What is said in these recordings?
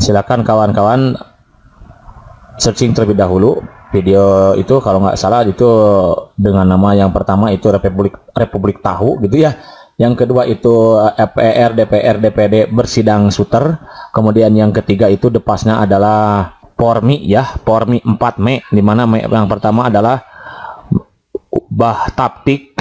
Silakan kawan-kawan searching terlebih dahulu video itu, kalau nggak salah itu dengan nama yang pertama itu Republik Tahu gitu ya. Yang kedua itu MPR, DPR, DPD bersidang Suter. Kemudian yang ketiga itu depasnya adalah Pormi ya, Pormi 4 Mei, di mana Mei yang pertama adalah Bahtaptik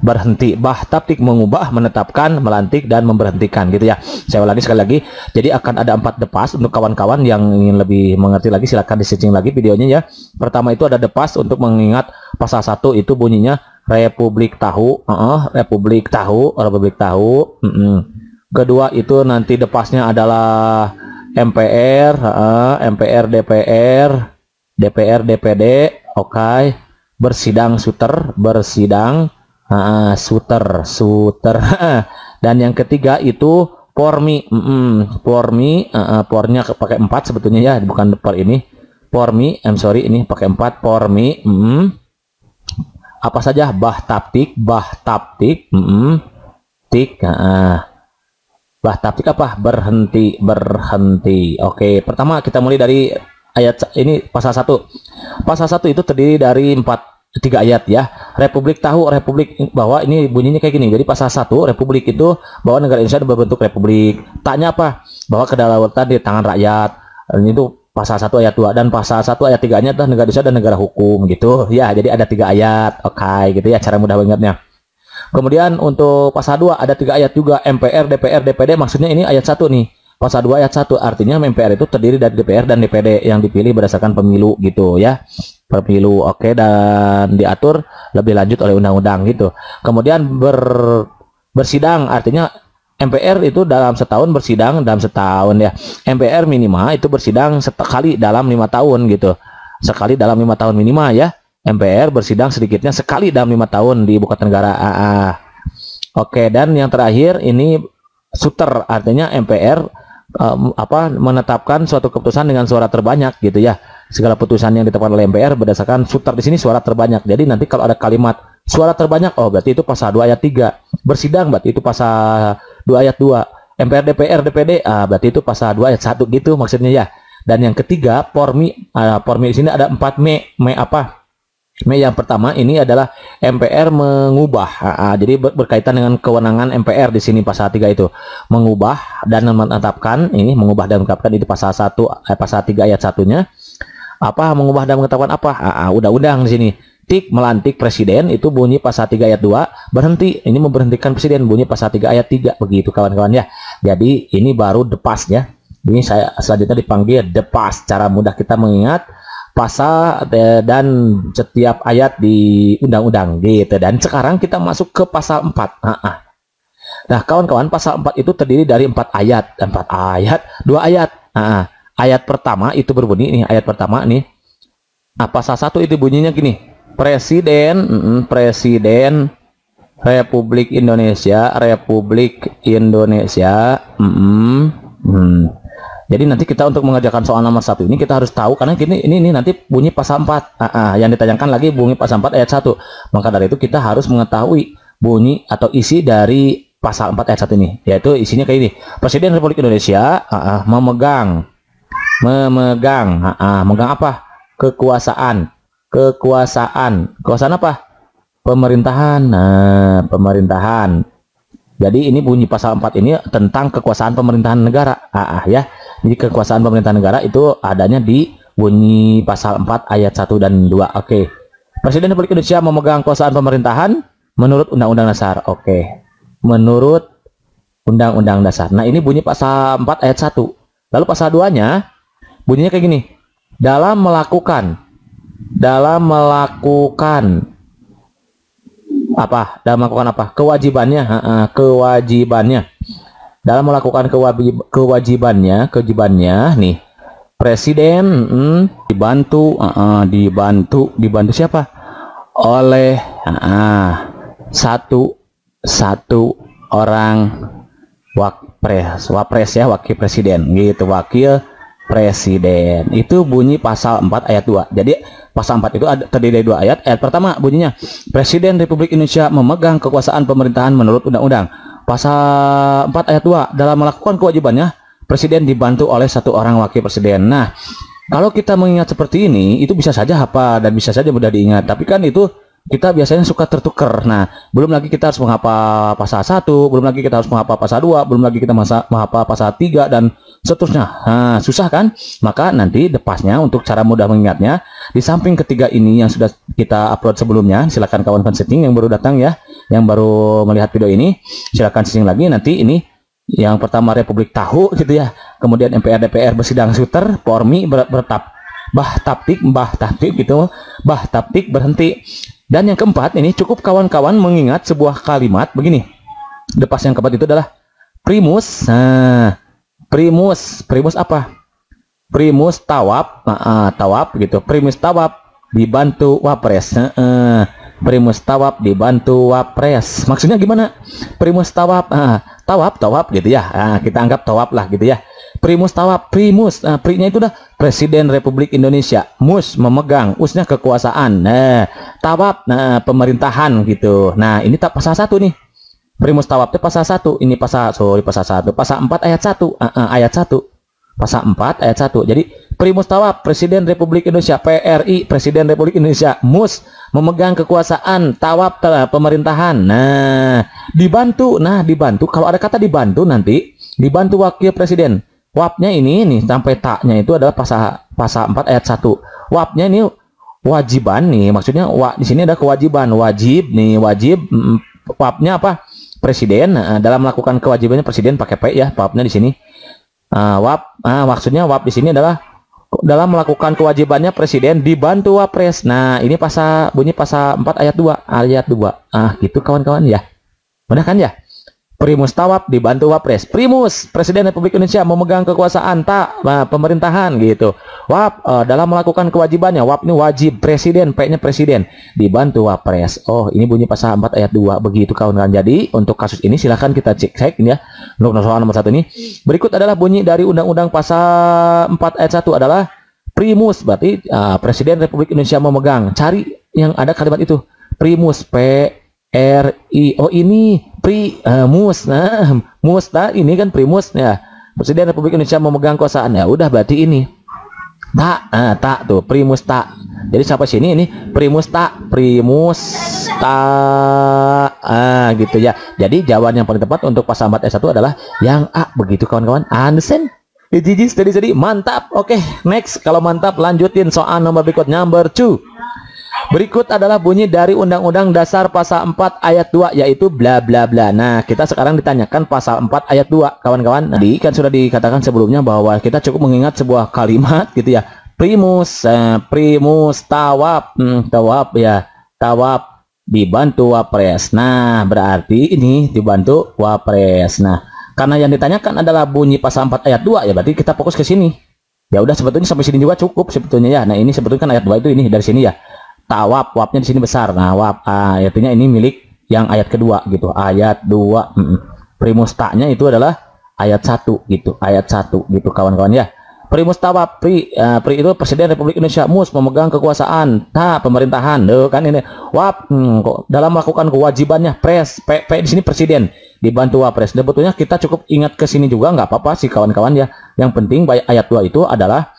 berhenti, Bahtaptik mengubah, menetapkan, melantik, dan memberhentikan gitu ya. Saya ulangi sekali lagi, jadi akan ada 4 depas. Untuk kawan-kawan yang ingin lebih mengerti lagi silahkan di-searching lagi videonya ya. Pertama itu ada depas untuk mengingat pasal 1 itu bunyinya Republik Tahu, Republik Tahu. Kedua itu nanti depasnya adalah MPR, MPR, DPR, DPR, DPD, oke. Bersidang Suter, Suter. Dan yang ketiga itu Pormi, pornya pakai 4 sebetulnya ya, bukan per ini. Pormi, ini pakai 4, Pormi, apa saja, Bahtaptik, Bahtaptik apa? Berhenti. Oke, pertama kita mulai dari ayat ini pasal 1. Pasal 1 itu terdiri dari 3 ayat ya. Republik Tahu, Republik bahwa ini bunyinya kayak gini. Jadi pasal 1 Republik itu bahwa negara Indonesia berbentuk republik. Taknya apa? Bahwa kedaulatan di tangan rakyat. Ini itu pasal 1 ayat 2, dan pasal 1 ayat 3-nya adalah negara Indonesia dan negara hukum gitu. Ya, jadi ada 3 ayat. Oke, gitu ya cara mudah bangetnya. Kemudian untuk pasal 2 ada 3 ayat juga, MPR, DPR, DPD, maksudnya ini ayat 1 nih. Pasal 2 ayat 1 artinya MPR itu terdiri dari DPR dan DPD yang dipilih berdasarkan pemilu gitu ya. Pemilu, oke, dan diatur lebih lanjut oleh undang-undang gitu. Kemudian bersidang artinya MPR itu dalam setahun bersidang dalam setahun ya. MPR minimal itu bersidang sekali dalam 5 tahun gitu. Sekali dalam 5 tahun minimal ya. MPR bersidang sedikitnya sekali dalam 5 tahun di ibu kota negara. Oke, dan yang terakhir ini Suter artinya MPR menetapkan suatu keputusan dengan suara terbanyak gitu ya. Segala putusan yang ditetapkan oleh MPR berdasarkan Suter di sini suara terbanyak. Jadi nanti kalau ada kalimat suara terbanyak, oh berarti itu pasal 2 ayat 3. Bersidang berarti itu pasal 2 ayat 2. MPR, DPR, DPD berarti itu pasal 2 ayat 1 gitu maksudnya ya. Dan yang ketiga Pormi, Pormi di sini ada 4 Mei. Mei apa? Mei yang pertama ini adalah MPR mengubah. Jadi berkaitan dengan kewenangan MPR di sini pasal 3 itu. Mengubah dan menetapkan, ini mengubah dan menetapkan itu pasal 1 pasal 3 ayat 1-nya. Apa mengubah dan menetapkan apa? Undang-undang di sini. Tik melantik presiden itu bunyi pasal 3 ayat 2, berhenti ini memberhentikan presiden bunyi pasal 3 ayat 3 begitu kawan-kawan ya. Jadi ini baru depasnya. Ini saya selanjutnya dipanggil depas, cara mudah kita mengingat pasal dan setiap ayat di undang-undang gitu. Dan sekarang kita masuk ke pasal 4. Nah, kawan-kawan, pasal 4 itu terdiri dari 4 ayat, 2 ayat. Ayat pertama itu berbunyi ini, ayat pertama nih. Pasal 1 itu bunyinya gini. Presiden Republik Indonesia. Jadi nanti kita untuk mengerjakan soal nomor 1 ini kita harus tahu, karena ini nanti bunyi pasal 4. Yang ditanyakan lagi bunyi pasal 4 ayat 1. Maka dari itu kita harus mengetahui bunyi atau isi dari pasal 4 ayat 1 ini, yaitu isinya kayak ini. Presiden Republik Indonesia memegang apa? Kekuasaan apa? Pemerintahan. Pemerintahan. Jadi ini bunyi pasal 4 ini tentang kekuasaan pemerintahan negara. Ya. Jadi kekuasaan pemerintahan negara itu adanya di bunyi pasal 4 ayat 1 dan 2. Oke. Presiden Republik Indonesia memegang kekuasaan pemerintahan menurut Undang-Undang Dasar. Oke. Menurut Undang-Undang Dasar. Nah, ini bunyi pasal 4 ayat 1. Lalu pasal 2-nya bunyinya kayak gini. Dalam melakukan apa? Dalam melakukan apa? Kewajibannya. Dalam melakukan kewajibannya nih. Presiden dibantu siapa? Oleh satu orang wapres ya, wakil presiden gitu, wakil presiden. Itu bunyi pasal 4 ayat 2. Jadi pasal 4 itu terdiri dari 2 ayat. Ayat pertama bunyinya Presiden Republik Indonesia memegang kekuasaan pemerintahan menurut undang-undang. Pasal 4 ayat 2 dalam melakukan kewajibannya presiden dibantu oleh satu orang wakil presiden. Nah, kalau kita mengingat seperti ini, itu bisa saja hafal dan bisa saja mudah diingat. Tapi kan itu kita biasanya suka tertukar. Nah, belum lagi kita harus menghafal pasal 1, belum lagi kita harus menghafal pasal 2, belum lagi kita menghafal pasal 3 dan seterusnya. Nah, susah kan? Maka nanti depasnya untuk cara mudah mengingatnya, di samping ketiga ini yang sudah kita upload sebelumnya, silakan kawan-kawan setting yang baru datang ya, yang baru melihat video ini, silakan setting lagi. Nanti ini yang pertama Republik tahu gitu ya, kemudian MPR DPR bersidang suter, Pormi bah taptik gitu, bah taptik berhenti. Dan yang keempat ini cukup kawan-kawan mengingat sebuah kalimat begini. Depas yang keempat itu adalah primus. Nah, primus apa? Primus tawab, tawab gitu. Primus tawab dibantu wapres. Primus tawab dibantu wapres. Maksudnya gimana? Primus tawab, tawab gitu ya. Kita anggap tawab lah gitu ya. Primus tawab, primus, pri-nya itu udah Presiden Republik Indonesia. Mus memegang, usnya kekuasaan. Nah, tawab, nah pemerintahan gitu. Nah, ini tak pasal 1 nih. Primus tawab itu pasal 1. Ini pasal 1. Pasal 4 ayat 1. Ayat 1. Pasal 4 ayat 1. Jadi primus tawab Presiden Republik Indonesia, PRI Presiden Republik Indonesia, mus memegang kekuasaan, tawab pemerintahan. Nah, dibantu. Nah, dibantu. Kalau ada kata dibantu nanti dibantu wakil presiden. Wapnya ini nih sampai taknya itu adalah pasal 4 ayat 1. Wapnya ini wajiban nih, maksudnya di sini ada kewajiban, wajib nih, wajib. Wapnya apa? Presiden. Dalam melakukan kewajibannya presiden pakai P ya, wapnya di sini. Maksudnya wap di sini adalah dalam melakukan kewajibannya presiden dibantu wapres. Nah, ini bunyi pasal 4 ayat 2. Gitu kawan-kawan ya. Benar kan ya? Primus tawab dibantu wapres. Primus Presiden Republik Indonesia memegang kekuasaan pemerintahan gitu. Wap dalam melakukan kewajibannya. Wap ini wajib, presiden, P-nya presiden dibantu wapres. Oh, ini bunyi pasal 4 ayat 2 begitu kawan-kawan. Jadi untuk kasus ini silahkan kita cek ini ya. Untuk soal nomor 1 ini. Berikut adalah bunyi dari Undang-Undang pasal 4 ayat 1 adalah primus, berarti Presiden Republik Indonesia memegang. Cari yang ada kalimat itu. Primus, PRI. Oh, ini primus. Nah, mus ini kan primus ya. Presiden Republik Indonesia memegang kekuasaan. Ya udah berarti ini. Tak tuh primus tak. Jadi sampai sini ini primus tak, gitu ya. Jadi jawaban yang paling tepat untuk pasal 4 ayat 1 adalah yang A begitu kawan-kawan. Understand? Jadi mantap. Oke, next. Kalau mantap lanjutin soal nomor berikut, number 2. Berikut adalah bunyi dari Undang-Undang Dasar pasal 4 ayat 2 yaitu bla bla bla. Nah, kita sekarang ditanyakan pasal 4 ayat 2 kawan-kawan. Tadi kan sudah dikatakan sebelumnya bahwa kita cukup mengingat sebuah kalimat gitu ya. Primus tawab, tawab dibantu wapres. Nah, berarti ini dibantu wapres. Nah, karena yang ditanyakan adalah bunyi pasal 4 ayat 2 ya berarti kita fokus ke sini. Ya udah sebetulnya sampai sini juga cukup sebetulnya ya. Nah, ini sebetulnya kan ayat 2 itu ini dari sini ya. Tawab, wapnya di sini besar. Nah, wap artinya ini milik yang ayat kedua gitu. Ayat 2. Primus taknya itu adalah ayat 1 gitu. Ayat 1 gitu kawan-kawan ya. Primus tawab, pri itu Presiden Republik Indonesia, mus memegang kekuasaan, pemerintahan. Kan ini wap dalam melakukan kewajibannya pres, P di sini presiden dibantu wapres. Sebetulnya kita cukup ingat ke sini juga nggak apa-apa sih kawan-kawan ya. Yang penting ayat 2 itu adalah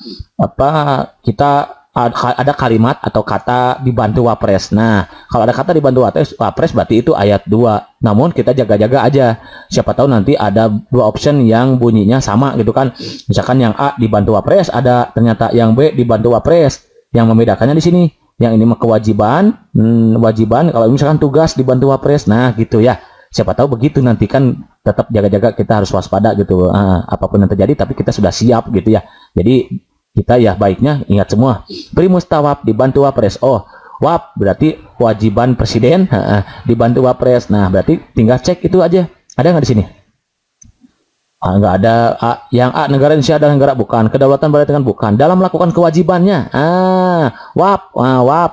kita ada kalimat atau kata dibantu wapres. Nah, kalau ada kata dibantu wapres berarti itu ayat 2. Namun kita jaga-jaga aja. Siapa tahu nanti ada 2 option yang bunyinya sama gitu kan. Misalkan yang A dibantu wapres, ada ternyata yang B dibantu wapres. Yang membedakannya di sini. Yang ini kewajiban, wajiban. Kalau misalkan tugas dibantu wapres. Nah, gitu ya. Siapa tahu begitu nanti kan tetap jaga-jaga, kita harus waspada gitu. Apapun yang terjadi tapi kita sudah siap gitu ya. Jadi kita ya baiknya ingat semua. Primus tawab dibantu wapres. Oh, wap berarti kewajiban presiden dibantu wapres. Nah, berarti tinggal cek itu aja. Ada nggak di sini? Nggak ada. Yang A negara Indonesia adalah negara, bukan. Kedaulatan berarti kan bukan. Dalam melakukan kewajibannya. Wap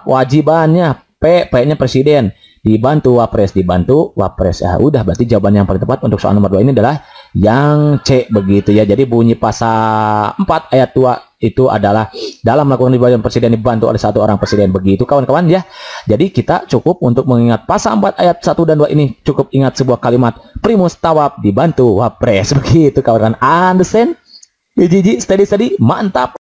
wajibannya. P-nya presiden dibantu wapres, udah berarti jawaban yang paling tepat untuk soal nomor 2 ini adalah yang C begitu ya. Jadi bunyi pasal 4 ayat 2 itu adalah dalam melakukan kewajiban presiden dibantu oleh satu orang presiden begitu kawan-kawan ya. Jadi kita cukup untuk mengingat pasal 4 ayat 1 dan 2 ini cukup ingat sebuah kalimat primus tawab dibantu wapres begitu kawan-kawan. Understand? Biji steady, mantap.